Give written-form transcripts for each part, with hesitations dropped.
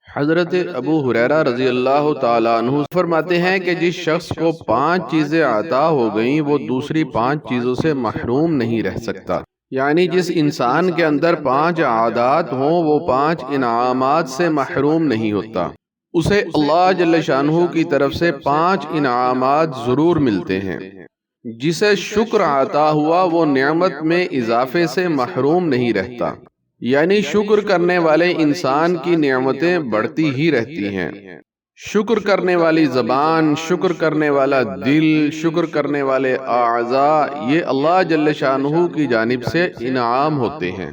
حضرت ابو ہریرہ رضی اللہ تعالیٰ عنہ فرماتے ہیں کہ جس شخص کو 5 چیزیں عطا ہو گئیں وہ دوسری 5 چیزوں سے محروم نہیں رہ سکتا۔ یعنی جس انسان کے اندر 5 عادات ہوں وہ 5 انعامات سے محروم نہیں ہوتا، اسے اللہ جل شانہ کی طرف سے 5 انعامات ضرور ملتے ہیں۔ جسے شکر عطا ہوا وہ نعمت میں اضافے سے محروم نہیں رہتا، یعنی شکر کرنے والے انسان کی نعمتیں بڑھتی ہی رہتی ہیں۔ شکر کرنے والی زبان، شکر کرنے والا دل، شکر کرنے والے اعضاء، یہ اللہ جل شانہ کی جانب سے انعام ہوتے ہیں۔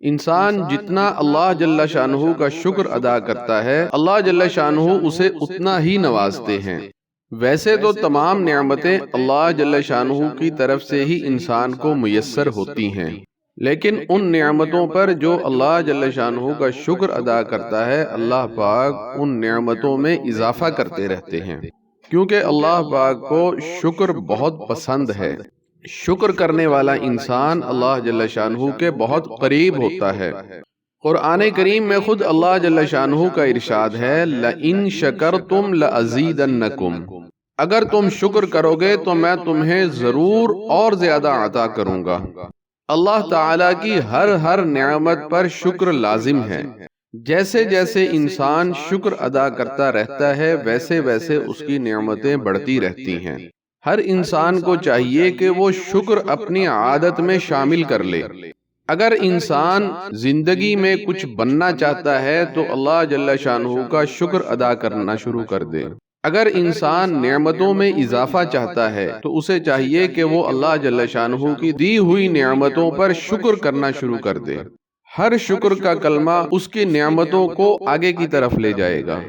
انسان جتنا اللہ جل شانہ کا شکر ادا کرتا ہے، اللہ جل شانہ اسے اتنا ہی نوازتے ہیں۔ ویسے تو تمام نعمتیں اللہ جل شانہ کی طرف سے ہی انسان کو میسر ہوتی ہیں، لیکن ان نعمتوں پر جو اللہ جل شانہ کا شکر ادا کرتا ہے، اللہ پاک ان نعمتوں میں اضافہ کرتے رہتے ہیں، کیونکہ اللہ پاک کو شکر بہت پسند ہے۔ شکر کرنے والا انسان اللہ جل شانہ کے بہت قریب ہوتا ہے۔ قرآن کریم میں خود اللہ جل شانہ کا ارشاد ہے، لَإِن شَكَرْتُمْ لَأَزِيدَنَّكُمْ، اگر تم شکر کرو گے تو میں تمہیں ضرور اور زیادہ عطا کروں گا۔ اللہ تعالیٰ کی ہر نعمت پر شکر لازم ہے۔ جیسے جیسے انسان شکر ادا کرتا رہتا ہے ویسے ویسے اس کی نعمتیں بڑھتی رہتی ہیں۔ ہر انسان کو چاہیے کہ وہ شکر اپنی عادت میں شامل کر لے۔ اگر انسان زندگی میں کچھ بننا چاہتا ہے تو اللہ جل شانہ کا شکر ادا کرنا شروع کر دے۔ اگر انسان نعمتوں میں اضافہ چاہتا ہے تو اسے چاہیے کہ وہ اللہ جل شانہ کی دی ہوئی نعمتوں پر شکر کرنا شروع کر دے۔ ہر شکر کا کلمہ اس کی نعمتوں کو آگے کی طرف لے جائے گا۔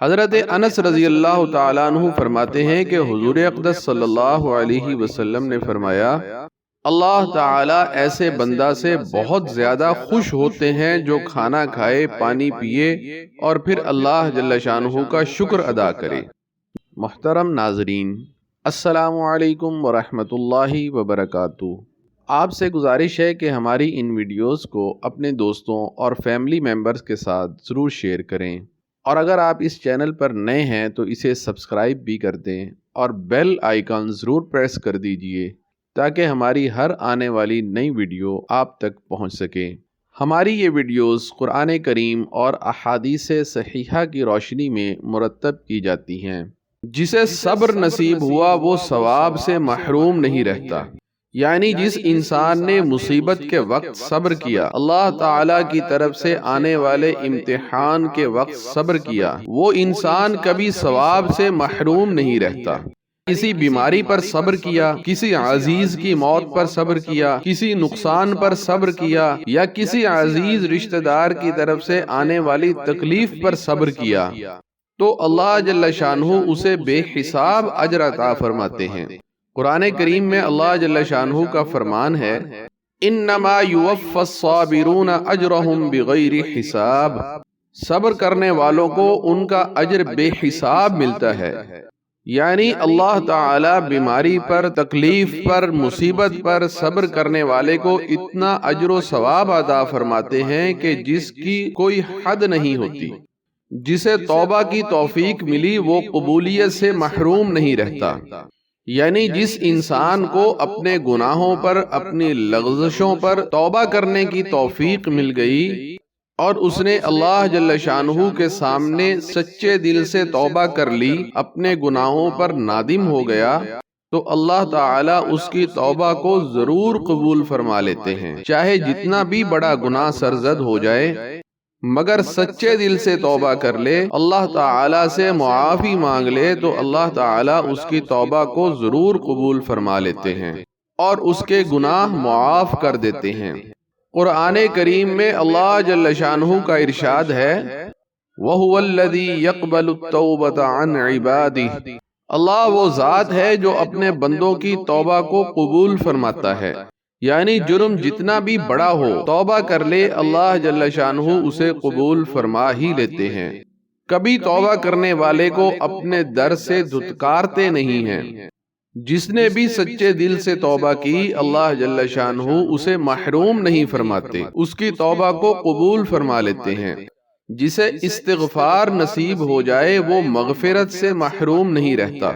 حضرت انس رضی اللہ تعالیٰ عنہ فرماتے ہیں کہ حضور اقدس صلی اللہ علیہ وسلم نے فرمایا، اللہ تعالیٰ ایسے بندہ سے بہت زیادہ خوش ہوتے ہیں جو کھانا کھائے، پانی پیے اور پھر اللہ جل شانہ کا شکر ادا کرے۔ محترم ناظرین، السلام علیکم ورحمۃ اللہ وبرکاتہ۔ آپ سے گزارش ہے کہ ہماری ان ویڈیوز کو اپنے دوستوں اور فیملی ممبرز کے ساتھ ضرور شیئر کریں، اور اگر آپ اس چینل پر نئے ہیں تو اسے سبسکرائب بھی کر دیں اور بیل آئیکن ضرور پریس کر دیجئے تاکہ ہماری ہر آنے والی نئی ویڈیو آپ تک پہنچ سکے۔ ہماری یہ ویڈیوز قرآن کریم اور احادیث صحیحہ کی روشنی میں مرتب کی جاتی ہیں۔ جسے صبر نصیب ہوا وہ ثواب سے محروم نہیں رہتا، یعنی جس انسان نے مصیبت کے وقت صبر کیا، اللہ تعالیٰ کی طرف سے آنے والے امتحان کے وقت صبر کیا، وہ انسان کبھی ثواب سے محروم نہیں رہتا۔ کسی بیماری پر صبر کیا، کسی عزیز کی موت پر صبر کیا، کسی نقصان پر صبر کیا، یا کسی عزیز رشتہ دار کی طرف سے آنے والی تکلیف پر صبر کیا، تو اللہ جل شانہ اسے بے حساب اجر عطا فرماتے ہیں۔ قرآن کریم میں اللہ جل شانہ کا فرمان ہے، انما یوفی الصابرون اجرہم بغیر حساب، صبر کرنے والوں کو ان کا اجر بے حساب ملتا ہے۔ یعنی اللہ تعالیٰ بیماری پر، تکلیف پر، مصیبت پر صبر کرنے والے کو اتنا اجر و ثواب عطا فرماتے ہیں کہ جس کی کوئی حد نہیں ہوتی۔ جسے توبہ کی توفیق ملی وہ قبولیت سے محروم نہیں رہتا، یعنی جس انسان کو اپنے گناہوں پر، اپنی لغزشوں پر توبہ کرنے کی توفیق مل گئی اور اس نے اللہ جل شانہ کے سامنے سچے دل سے توبہ کر لی، اپنے گناہوں پر نادم ہو گیا، تو اللہ تعالیٰ اس کی توبہ کو ضرور قبول فرما لیتے ہیں، چاہے جتنا بھی بڑا گناہ سرزد ہو جائے، مگر سچے دل سے توبہ کر لے، اللہ تعالیٰ سے معافی مانگ لے تو اللہ تعالیٰ اس کی توبہ کو ضرور قبول فرما لیتے ہیں اور اس کے گناہ معاف کر دیتے ہیں۔ قرآن کریم میں اللہ جل شانہ کا ارشاد ہے، وَهُوَ الَّذِي يَقْبَلُ التَّوْبَةَ عَنْ عِبَادِهِ، اللہ وہ ذات ہے جو اپنے بندوں کی توبہ کو قبول فرماتا ہے۔ یعنی جرم جتنا بھی بڑا ہو توبہ کر لے، اللہ جل شانہ اسے قبول فرما ہی لیتے ہیں۔ کبھی توبہ کرنے والے کو اپنے در سے دھتکارتے نہیں ہیں۔ جس نے بھی سچے دل سے توبہ کی اللہ جل شانہ اسے محروم نہیں فرماتے، اس کی توبہ کو قبول فرما لیتے ہیں۔ جسے استغفار نصیب ہو جائے وہ مغفرت سے محروم نہیں رہتا۔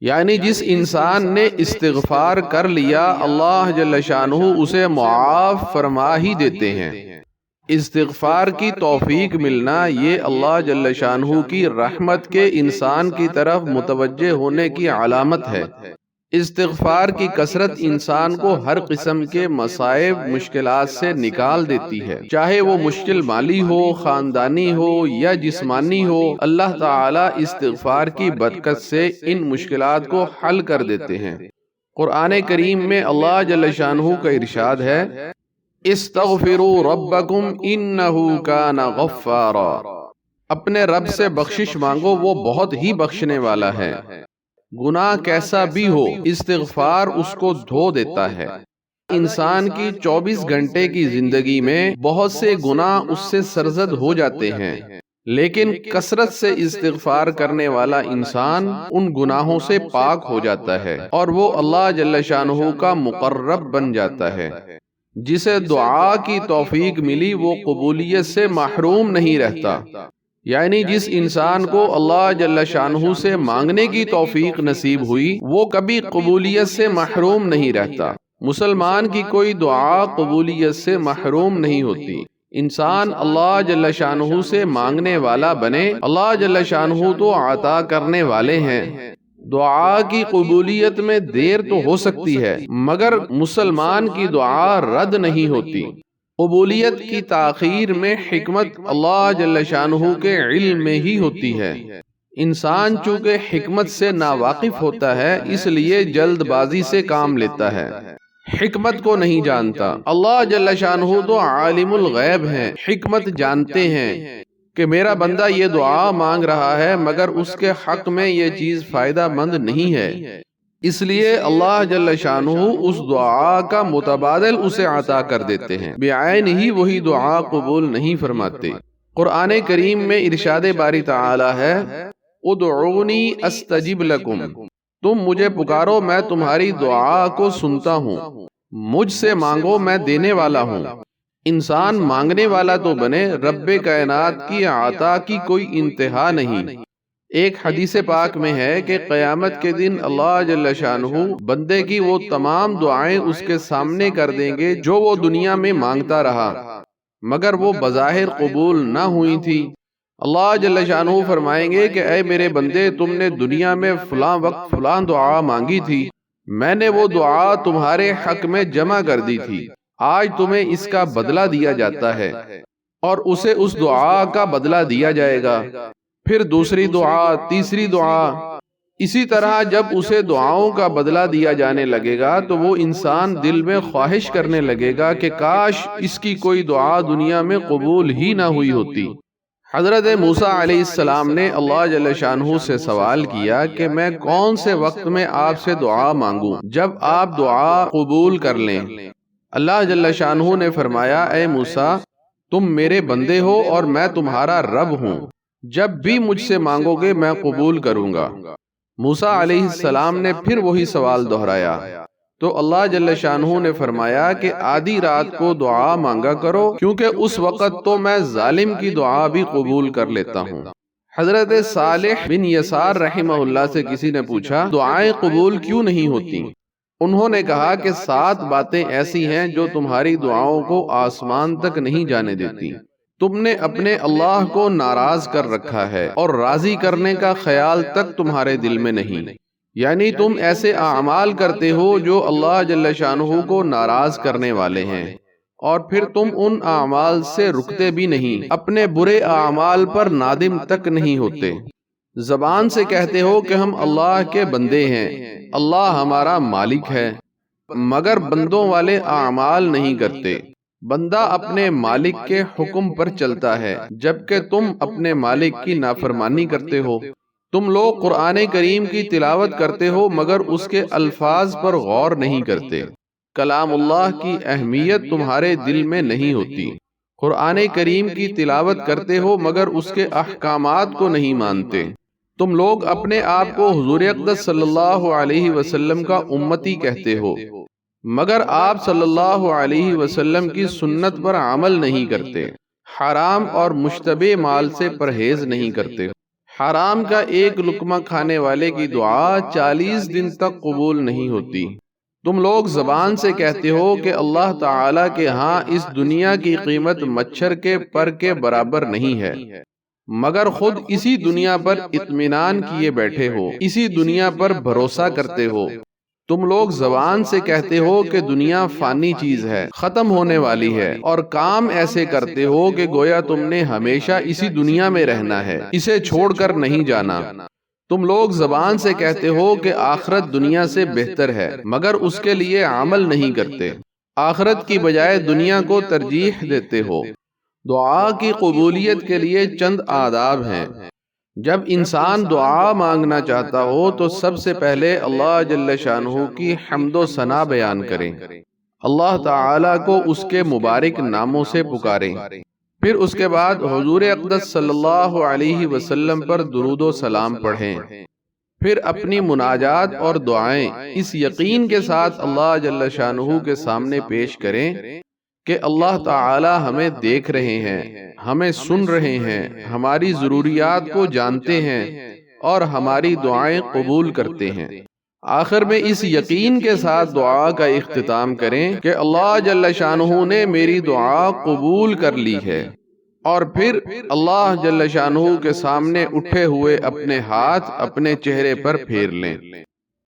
یعنی جس انسان نے استغفار کر لیا اللہ جل شانہ اسے معاف فرما ہی دیتے ہیں۔ استغفار کی توفیق ملنا یہ اللہ جل شانہ کی رحمت کے انسان کی طرف متوجہ ہونے کی علامت ہے۔ استغفار کی کثرت انسان کو ہر قسم کے مصائب مشکلات سے نکال دیتی ہے، چاہے وہ مشکل مالی ہو، خاندانی ہو یا جسمانی ہو۔ اللہ تعالی استغفار کی برکت سے ان مشکلات کو حل کر دیتے ہیں۔ قرآن کریم میں اللہ جل شانہ کا ارشاد ہے، استغفروا ربکم انہ کان غفارا، اپنے رب سے بخشش مانگو، وہ بہت ہی بخشنے والا ہے۔ گناہ کیسا بھی ہو استغفار اس کو دھو دیتا ہے۔ انسان کی 24 گھنٹے کی زندگی میں بہت سے گناہ اس سے سرزد ہو جاتے ہیں، لیکن کثرت سے استغفار کرنے والا انسان ان گناہوں سے پاک ہو جاتا ہے اور وہ اللہ جل شانہ کا مقرب بن جاتا ہے۔ جسے دعا کی توفیق ملی وہ قبولیت سے محروم نہیں رہتا۔ یعنی جس انسان کو اللہ جل شانہ سے مانگنے کی توفیق نصیب ہوئی وہ کبھی قبولیت سے محروم نہیں رہتا۔ مسلمان کی کوئی دعا قبولیت سے محروم نہیں ہوتی۔ انسان اللہ جل شانہ سے مانگنے والا بنے، اللہ جل شانہ تو عطا کرنے والے ہیں۔ دعا کی قبولیت میں دیر تو ہو سکتی ہے مگر مسلمان کی دعا رد نہیں ہوتی۔ قبولیت کی تاخیر میں حکمت اللہ جل شانہ کے علم میں ہی ہوتی ہے۔ انسان چونکہ حکمت سے ناواقف ہوتا ہے اس لیے جلد بازی سے کام لیتا ہے، حکمت کو نہیں جانتا۔ اللہ جل شانہ تو عالم الغیب ہیں، حکمت جانتے ہیں کہ میرا بندہ یہ دعا مانگ رہا ہے مگر اس کے حق میں یہ چیز فائدہ مند نہیں ہے، اس لیے اللہ جل شانہ اس دعا کا متبادل اسے عطا کر دیتے ہیں، بعین ہی وہی دعا قبول نہیں فرماتے۔ قرآن کریم میں ارشاد باری تعالی ہے، ادعونی استجب لکم، تم مجھے پکارو میں تمہاری دعا کو سنتا ہوں، مجھ سے مانگو میں دینے والا ہوں۔ انسان مانگنے والا تو بنے، رب کائنات کی عطا کی کوئی انتہا نہیں۔ ایک حدیث پاک میں ہے کہ قیامت کے دن اللہ جل شانہ بندے کی وہ تمام دعائیں اس کے سامنے کر دیں گے جو وہ دنیا میں مانگتا رہا مگر وہ بظاہر قبول نہ ہوئی تھی۔ اللہ جل شانہ فرمائیں گے کہ اے میرے بندے، تم نے دنیا میں فلاں وقت فلاں دعا مانگی تھی، میں نے وہ دعا تمہارے حق میں جمع کر دی تھی، آج تمہیں اس کا بدلہ دیا جاتا ہے، اور اسے اس دعا کا بدلہ دیا جائے گا۔ پھر دوسری دعا، تیسری دعا، اسی طرح جب اسے دعاؤں کا بدلہ دیا جانے لگے گا تو وہ انسان دل میں خواہش کرنے لگے گا کہ کاش اس کی کوئی دعا دنیا میں قبول ہی نہ ہوئی ہوتی۔ حضرت موسیٰ علیہ السلام نے اللہ جل شانہ سے سوال کیا کہ میں کون سے وقت میں آپ سے دعا مانگوں جب آپ دعا قبول کر لیں؟ اللہ جل شانہ نے فرمایا، اے موسیٰ، تم میرے بندے ہو اور میں تمہارا رب ہوں، جب بھی مجھ سے مانگو گے میں قبول کروں گا۔ موسیٰ علیہ السلام نے پھر وہی سوال دہرایا تو اللہ جل شانہ نے فرمایا کہ آدھی رات کو دعا مانگا کرو کیونکہ اس وقت تو میں ظالم کی دعا بھی قبول کر لیتا ہوں۔ حضرت صالح بن یسار رحمہ اللہ سے کسی نے پوچھا دعائیں قبول کیوں نہیں ہوتی؟ انہوں نے کہا کہ 7 باتیں ایسی ہیں جو تمہاری دعاؤں کو آسمان تک نہیں جانے دیتی۔ تم نے اپنے اللہ کو ناراض کر رکھا ہے اور راضی کرنے کا خیال تک تمہارے دل میں نہیں، یعنی تم ایسے اعمال کرتے ہو جو اللہ جل شانہ کو ناراض کرنے والے ہیں، اور پھر تم ان اعمال سے رکتے بھی نہیں، اپنے برے اعمال پر نادم تک نہیں ہوتے۔ زبان سے کہتے ہو کہ ہم اللہ کے بندے ہیں، اللہ ہمارا مالک ہے، مگر بندوں والے اعمال نہیں کرتے۔ بندہ اپنے مالک کے حکم پر چلتا ہے جبکہ تم اپنے مالک کی نافرمانی کرتے ہو۔ تم لوگ قرآن کریم کی تلاوت کرتے ہو مگر اس کے الفاظ پر غور نہیں کرتے۔ کلام اللہ کی اہمیت تمہارے دل میں نہیں ہوتی۔ قرآن کریم کی تلاوت کرتے ہو مگر اس کے احکامات کو نہیں مانتے۔ تم لوگ اپنے آپ کو حضور اقدس صلی اللہ علیہ وسلم کا امتی کہتے ہو مگر آپ صلی اللہ علیہ وسلم کی سنت پر عمل نہیں کرتے۔ حرام اور مشتبہ مال سے پرہیز نہیں کرتے ہو۔ حرام کا ایک لقمہ کھانے والے کی دعا 40 دن تک قبول نہیں ہوتی۔ تم لوگ زبان سے کہتے ہو کہ اللہ تعالیٰ کے ہاں اس دنیا کی قیمت مچھر کے پر کے برابر نہیں ہے، مگر خود اسی دنیا پر اطمینان کیے بیٹھے ہو، اسی دنیا پر بھروسہ کرتے ہو۔ تم لوگ زبان سے کہتے ہو کہ دنیا فانی چیز ہے، ختم ہونے والی ہے، اور کام ایسے کرتے ہو کہ گویا تم نے ہمیشہ اسی دنیا میں رہنا ہے، اسے چھوڑ کر نہیں جانا۔ تم لوگ زبان سے کہتے ہو کہ آخرت دنیا سے بہتر ہے، مگر اس کے لیے عمل نہیں کرتے، آخرت کی بجائے دنیا کو ترجیح دیتے ہو۔ دعا کی قبولیت کے لیے چند آداب ہیں۔ جب انسان دعا مانگنا چاہتا ہو تو سب سے پہلے اللہ جل شانہ کی حمد و ثنا بیان کریں، اللہ تعالیٰ کو اس کے مبارک ناموں سے پکاریں، پھر اس کے بعد حضور اقدس صلی اللہ علیہ وسلم پر درود و سلام پڑھیں، پھر اپنی مناجات اور دعائیں اس یقین کے ساتھ اللہ جل شانہ کے سامنے پیش کریں کہ اللہ تعالی ہمیں دیکھ رہے ہیں، ہمیں سن رہے ہیں، ہماری ضروریات کو جانتے ہیں اور ہماری دعائیں قبول کرتے ہیں۔ آخر میں اس یقین کے ساتھ دعا کا اختتام کریں کہ اللہ جل شانہ نے میری دعا قبول کر لی ہے، اور پھر اللہ جل شانہ کے سامنے اٹھے ہوئے اپنے ہاتھ اپنے چہرے پر پھیر لیں۔